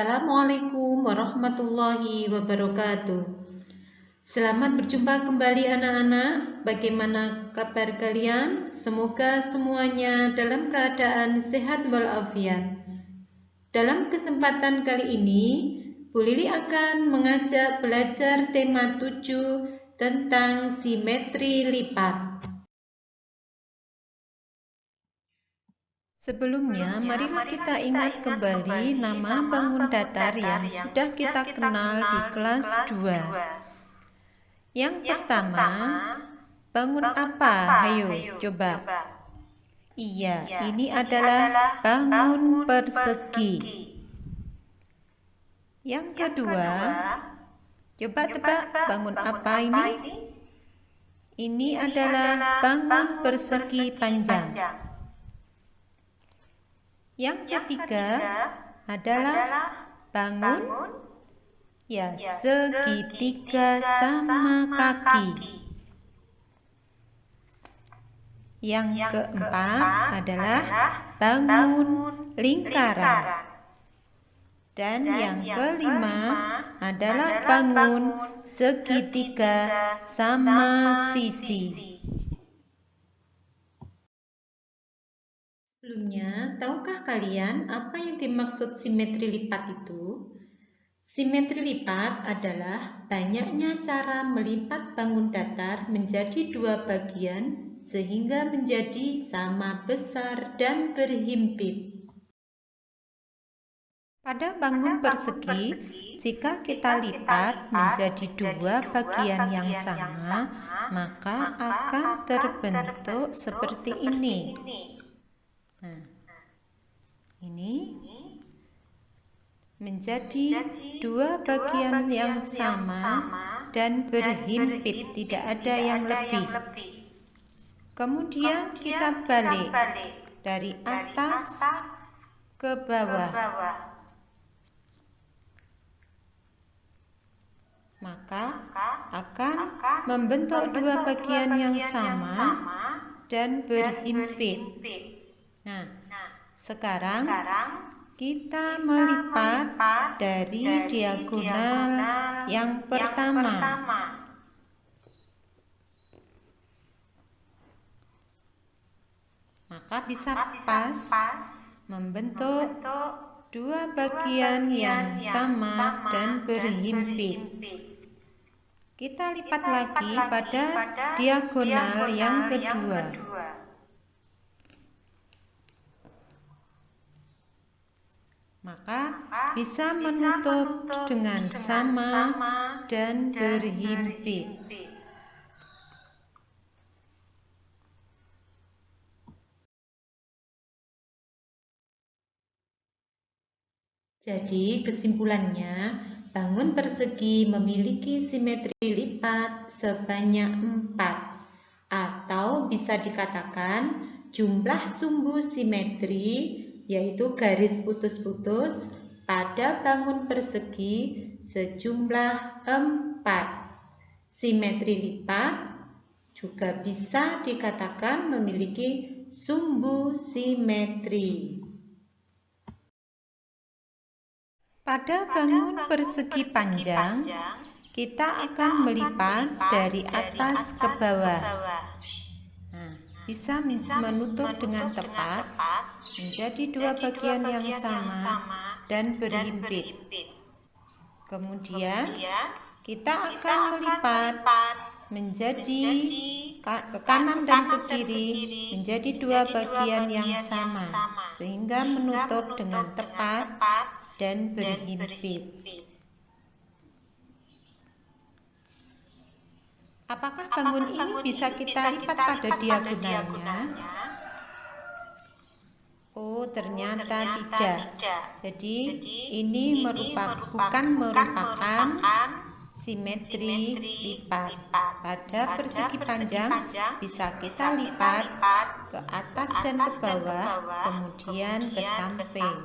Assalamualaikum warahmatullahi wabarakatuh. Selamat berjumpa kembali anak-anak. Bagaimana kabar kalian? Semoga semuanya dalam keadaan sehat walafiat. Dalam kesempatan kali ini, Bu Lili akan mengajak belajar tema 7 tentang simetri lipat. Sebelumnya, marilah kita ingat kembali nama bangun datar yang sudah kita kenal di kelas 2. Yang pertama, bangun apa? Hayo, coba. Iya, ini adalah bangun persegi. Yang kedua, coba tebak bangun apa ini? Ini adalah bangun persegi panjang. Yang ketiga adalah bangun segitiga sama kaki. Yang keempat adalah bangun lingkaran. Dan yang kelima adalah bangun segitiga sama sisi. Sebelumnya, tahukah kalian apa yang dimaksud simetri lipat itu? Simetri lipat adalah banyaknya cara melipat bangun datar menjadi dua bagian sehingga menjadi sama besar dan berhimpit. Pada bangun persegi, jika kita lipat menjadi dua bagian yang sama, maka akan terbentuk seperti ini. Nah, ini menjadi dua bagian yang sama dan berhimpit, tidak ada yang lebih. Kemudian kita balik dari atas ke bawah. Maka akan membentuk dua bagian yang sama dan berhimpit. Nah, sekarang kita melipat dari diagonal yang pertama. Maka bisa pas membentuk dua bagian yang sama dan berhimpit. Kita lipat lagi pada diagonal yang kedua. Maka bisa menutup dengan sama dan berhimpit. Jadi kesimpulannya, bangun persegi memiliki simetri lipat sebanyak 4, atau bisa dikatakan jumlah sumbu simetri, yaitu garis putus-putus pada bangun persegi sejumlah 4. Simetri lipat juga bisa dikatakan memiliki sumbu simetri. Pada bangun persegi panjang, kita akan melipat dari atas ke bawah. Nah, bisa menutup dengan tepat menjadi dua bagian yang sama dan berhimpit. Kemudian kita akan melipat menjadi ke kanan dan ke kiri menjadi dua bagian yang sama sehingga menutup dengan tepat dan berhimpit. Apakah bangun ini bisa kita lipat pada diagonalnya? Oh, ternyata tidak. Jadi ini bukan merupakan simetri lipat. Pada persegi panjang bisa kita lipat ke atas dan ke bawah, kemudian ke samping.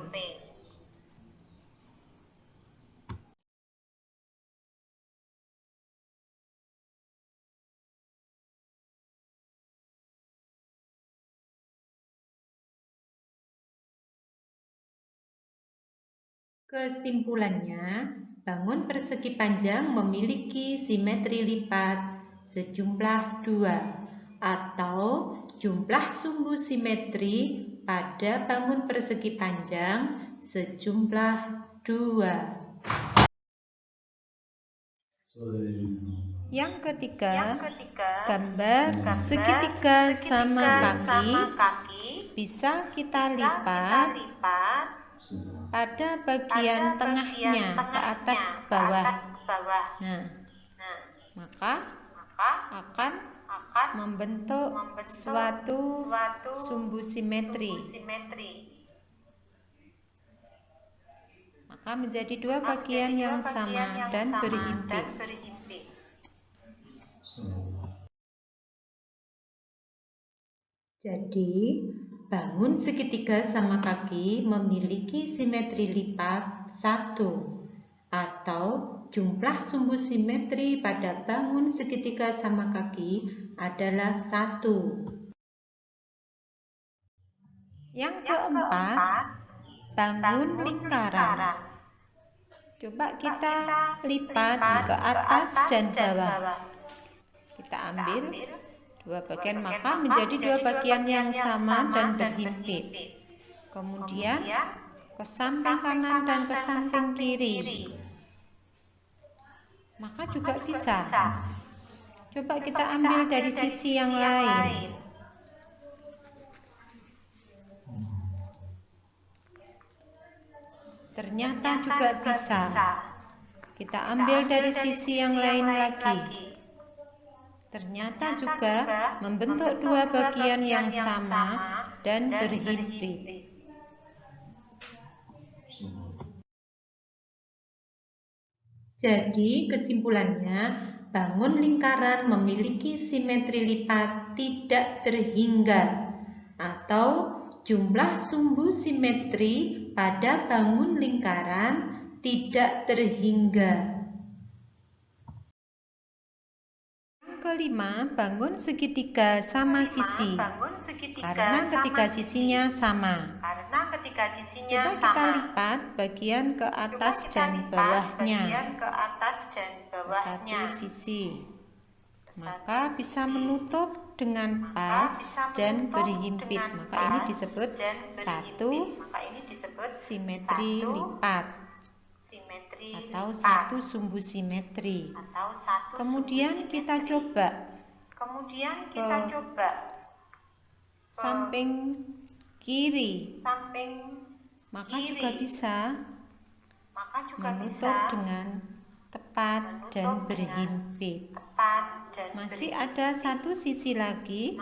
Kesimpulannya, bangun persegi panjang memiliki simetri lipat sejumlah 2 atau jumlah sumbu simetri pada bangun persegi panjang sejumlah 2. Yang ketiga, gambar segitiga sama kaki bisa kita lipat pada bagian tengahnya ke atas ke bawah. Nah, maka akan membentuk suatu sumbu simetri. Maka menjadi 2 bagian yang sama dan berhimpit. Jadi, bangun segitiga sama kaki memiliki simetri lipat 1 atau jumlah sumbu simetri pada bangun segitiga sama kaki adalah 1. Yang keempat, bangun lingkaran. Coba kita lipat ke atas dan bawah. Kita ambil 2 bagian, maka menjadi 2 bagian yang sama dan berhimpit. Kemudian ke samping kanan dan ke samping kiri, maka juga bisa. Coba kita ambil dari sisi yang lain. Ternyata juga bisa. Kita ambil dari sisi yang lain lagi. Ternyata juga membentuk 2 bagian yang sama dan berhimpit. Jadi kesimpulannya, bangun lingkaran memiliki simetri lipat tidak terhingga atau jumlah sumbu simetri pada bangun lingkaran tidak terhingga. Kelima, bangun segitiga sama sisi. Karena ketiga sisinya sama. Coba kita lipat bagian ke atas dan bawahnya ke satu sisi. Maka bisa menutup dengan pas dan berhimpit. Maka ini disebut satu simetri lipat atau satu sumbu simetri. Kemudian kita coba ke samping kiri, maka juga bisa menutup dengan tepat dan berhimpit. Masih ada satu sisi lagi,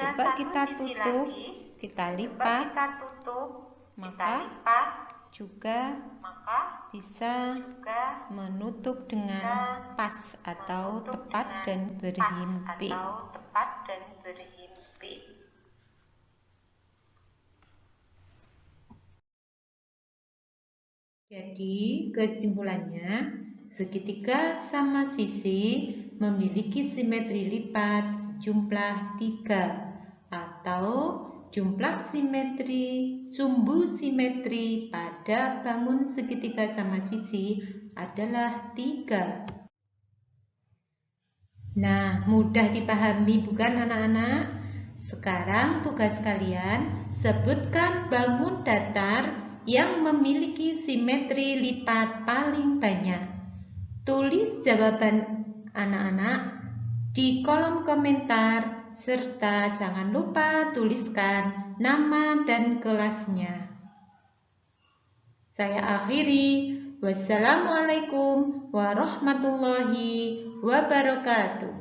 coba kita tutup, kita lipat, maka juga bisa menutup dengan pas atau tepat dan berhimpit. Jadi kesimpulannya, segitiga sama sisi memiliki simetri lipat sejumlah 3 atau jumlah sumbu simetri pada bangun segitiga sama sisi adalah 3. Nah, mudah dipahami bukan anak-anak? Sekarang tugas kalian, sebutkan bangun datar yang memiliki simetri lipat paling banyak. Tulis jawaban anak-anak di kolom komentar, serta jangan lupa tuliskan nama dan kelasnya. Saya akhiri. Wassalamualaikum warahmatullahi wabarakatuh.